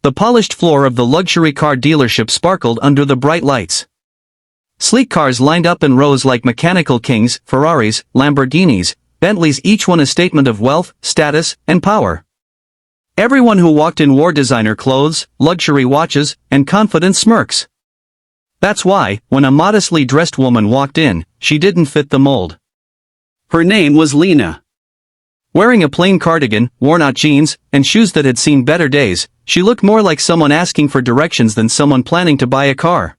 The polished floor of the luxury car dealership sparkled under the bright lights. Sleek cars lined up in rows like mechanical kings, Ferraris, Lamborghinis, Bentleys, each one a statement of wealth, status, and power. Everyone who walked in wore designer clothes, luxury watches, and confident smirks. That's why, when a modestly dressed woman walked in, she didn't fit the mold. Her name was Lena. Wearing a plain cardigan, worn-out jeans, and shoes that had seen better days, she looked more like someone asking for directions than someone planning to buy a car.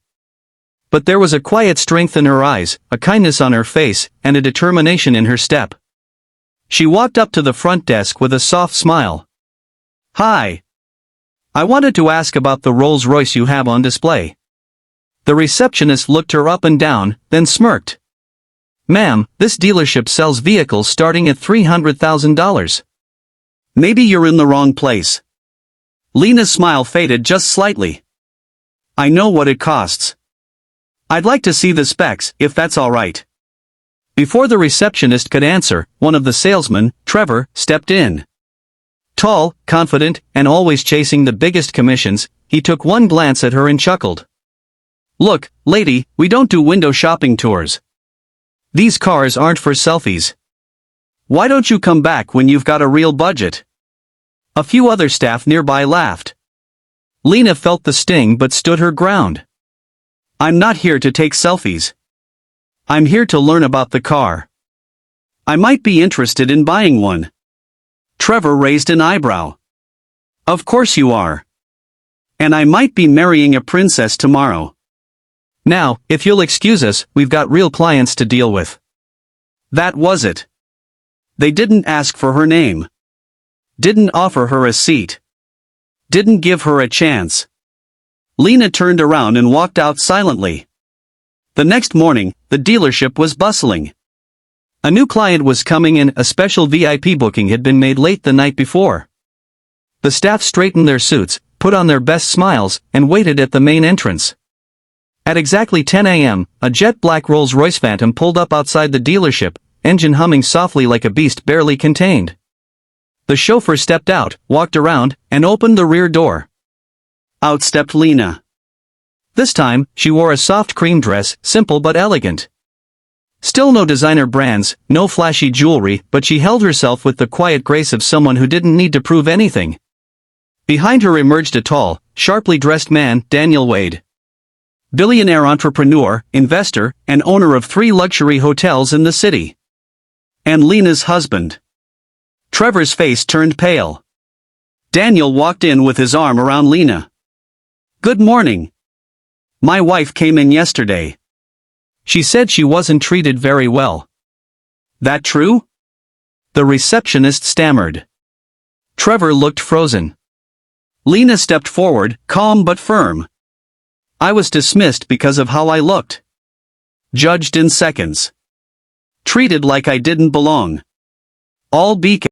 But there was a quiet strength in her eyes, a kindness on her face, and a determination in her step. She walked up to the front desk with a soft smile. "Hi. I wanted to ask about the Rolls Royce you have on display." The receptionist looked her up and down, then smirked. "Ma'am, this dealership sells vehicles starting at $300,000. Maybe you're in the wrong place." Lena's smile faded just slightly. "I know what it costs. I'd like to see the specs, if that's all right." Before the receptionist could answer, one of the salesmen, Trevor, stepped in. Tall, confident, and always chasing the biggest commissions, he took one glance at her and chuckled. "Look, lady, we don't do window shopping tours. These cars aren't for selfies. Why don't you come back when you've got a real budget?" A few other staff nearby laughed. Lena felt the sting but stood her ground. "I'm not here to take selfies. I'm here to learn about the car. I might be interested in buying one." Trevor raised an eyebrow. "Of course you are. And I might be marrying a princess tomorrow. Now, if you'll excuse us, we've got real clients to deal with." That was it. They didn't ask for her name. Didn't offer her a seat. Didn't give her a chance. Lena turned around and walked out silently. The next morning, the dealership was bustling. A new client was coming in, a special VIP booking had been made late the night before. The staff straightened their suits, put on their best smiles, and waited at the main entrance. At exactly 10 a.m., a jet-black Rolls Royce Phantom pulled up outside the dealership, engine humming softly like a beast barely contained. The chauffeur stepped out, walked around, and opened the rear door. Out stepped Lena. This time, she wore a soft cream dress, simple but elegant. Still no designer brands, no flashy jewelry, but she held herself with the quiet grace of someone who didn't need to prove anything. Behind her emerged a tall, sharply dressed man, Daniel Wade. Billionaire entrepreneur, investor, and owner of 3 luxury hotels in the city. And Lena's husband. Trevor's face turned pale. Daniel walked in with his arm around Lena. "Good morning. My wife came in yesterday. She said she wasn't treated very well. That true?" The receptionist stammered. Trevor looked frozen. Lena stepped forward, calm but firm. "I was dismissed because of how I looked. Judged in seconds. Treated like I didn't belong. All BK.